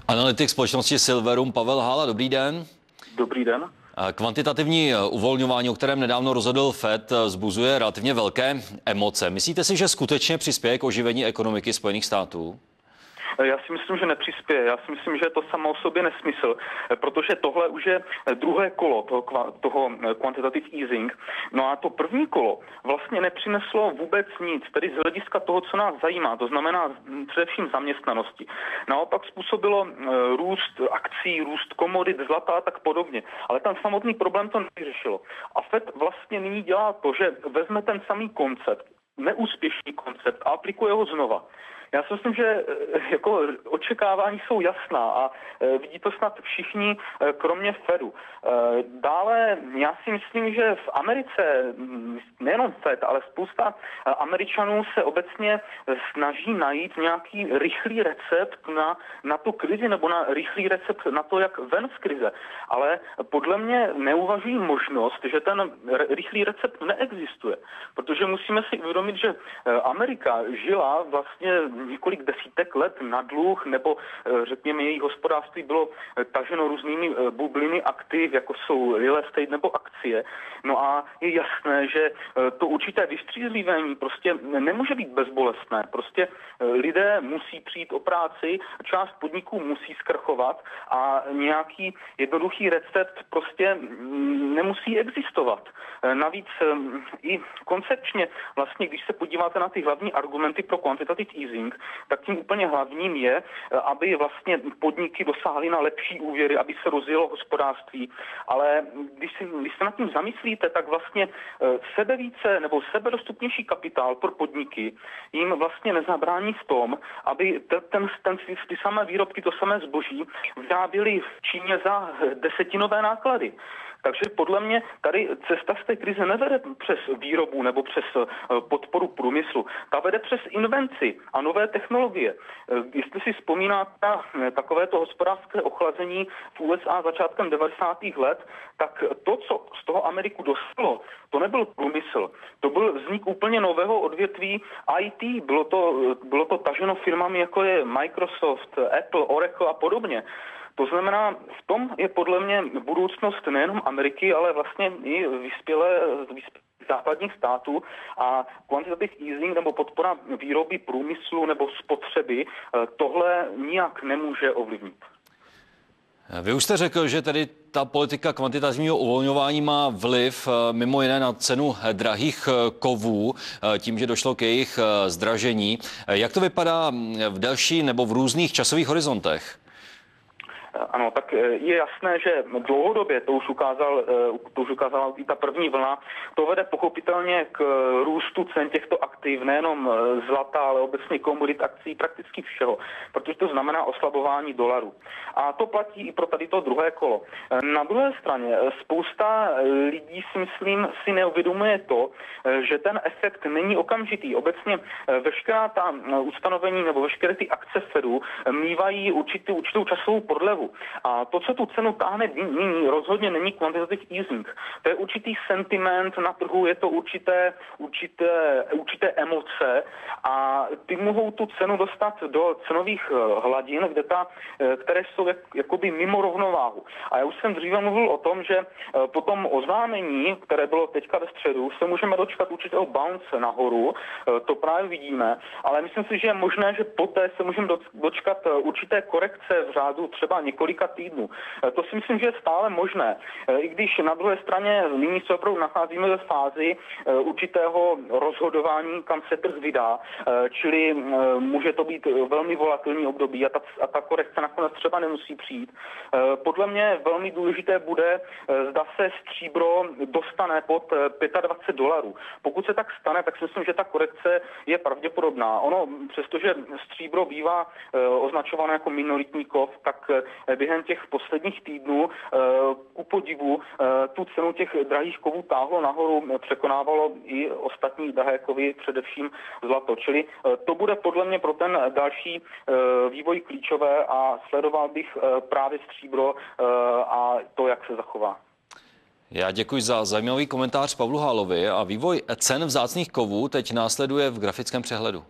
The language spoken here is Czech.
Analytik společnosti Silverum Pavel Hála, dobrý den. Dobrý den. Kvantitativní uvolňování, o kterém nedávno rozhodl FED, vzbuzuje relativně velké emoce. Myslíte si, že skutečně přispěje k oživení ekonomiky Spojených států? Já si myslím, že nepřispěje. Já si myslím, že je to samo o sobě nesmysl, protože tohle už je druhé kolo toho quantitative easing. No a to první kolo vlastně nepřineslo vůbec nic, tedy z hlediska toho, co nás zajímá, to znamená především zaměstnanosti. Naopak způsobilo růst akcí, růst komodit, zlata a tak podobně. Ale ten samotný problém to nevyřešilo. A FED vlastně nyní dělá to, že vezme ten samý koncept, neúspěšný koncept a aplikuje ho znova. Já si myslím, že jako očekávání jsou jasná a vidí to snad všichni, kromě Fedu. Dále já si myslím, že v Americe, nejenom Fed, ale spousta Američanů se obecně snaží najít nějaký rychlý recept na tu krizi nebo na rychlý recept na to, jak ven z krize. Ale podle mě neuvažují možnost, že ten rychlý recept neexistuje. Protože musíme si uvědomit, že Amerika žila vlastně několik desítek let na dluh, nebo řekněme její hospodářství bylo taženo různými bubliny aktiv, jako jsou real estate nebo akcie. No a je jasné, že to určité vystřízlivení prostě nemůže být bezbolestné. Prostě lidé musí přijít o práci, část podniků musí zkrachovat a nějaký jednoduchý recept prostě nemusí existovat. Navíc i koncepčně vlastně, když se podíváte na ty hlavní argumenty pro quantitative easing, tak tím úplně hlavním je, aby vlastně podniky dosáhly na lepší úvěry, aby se rozjelo hospodářství. Ale když se nad tím zamyslíte, tak vlastně sebevíce nebo sebedostupnější kapitál pro podniky jim vlastně nezabrání v tom, aby ty samé výrobky, to samé zboží vyráběly v Číně za desetinové náklady. Takže podle mě tady cesta z té krize nevede přes výrobu nebo přes podporu průmyslu. Ta vede přes invenci a nové technologie. Jestli si vzpomínáte na takovéto hospodářské ochlazení v USA začátkem 90. let, tak to, co z toho Ameriku dostalo, to nebyl průmysl. To byl vznik úplně nového odvětví IT. Bylo to taženo firmami, jako je Microsoft, Apple, Oracle a podobně. To znamená, v tom je podle mě budoucnost nejenom Ameriky, ale vlastně i vyspělých západních států a quantitative easing nebo podpora výroby průmyslu nebo spotřeby tohle nijak nemůže ovlivnit. Vy už jste řekl, že tedy ta politika kvantitativního uvolňování má vliv mimo jiné na cenu drahých kovů, tím, že došlo k jejich zdražení. Jak to vypadá v delší nebo v různých časových horizontech? Ano, tak je jasné, že dlouhodobě, to už ukázala i ta první vlna, to vede pochopitelně k růstu cen těchto aktiv, nejenom zlata, ale obecně komodit, akcí, prakticky všeho, protože to znamená oslabování dolaru. A to platí i pro tady to druhé kolo. Na druhé straně spousta lidí si neuvědomuje to, že ten efekt není okamžitý. Obecně veškerá ta ustanovení nebo veškeré ty akce Fedu mívají určitou časovou prodlevu. A to, co tu cenu táhne nyní, rozhodně není quantitative easing. To je určitý sentiment na trhu, je to určité emoce a ty mohou tu cenu dostat do cenových hladin, které jsou jakoby mimo rovnováhu. A já už jsem dříve mluvil o tom, že po tom oznámení, které bylo teďka ve středu, se můžeme dočkat určitého bounce nahoru, to právě vidíme, ale myslím si, že je možné, že poté se můžeme dočkat určité korekce v řádu třeba několika týdnů. To si myslím, že je stále možné. I když na druhé straně nyní se opravdu nacházíme ve fázi určitého rozhodování, kam se trh vydá, čili může to být velmi volatilní období a ta korekce nakonec třeba nemusí přijít. Podle mě velmi důležité bude, zda se stříbro dostane pod $25. Pokud se tak stane, tak si myslím, že ta korekce je pravděpodobná. Ono, přestože stříbro bývá označováno jako minoritní kov, tak během těch posledních týdnů ku podivu tu cenu těch drahých kovů táhlo nahoru, překonávalo i ostatní drahé kovy, především zlato. Čili to bude podle mě pro ten další vývoj klíčové a sledoval bych právě stříbro a to, jak se zachová. Já děkuji za zajímavý komentář Pavlu Hálovi a vývoj cen vzácných kovů teď následuje v grafickém přehledu.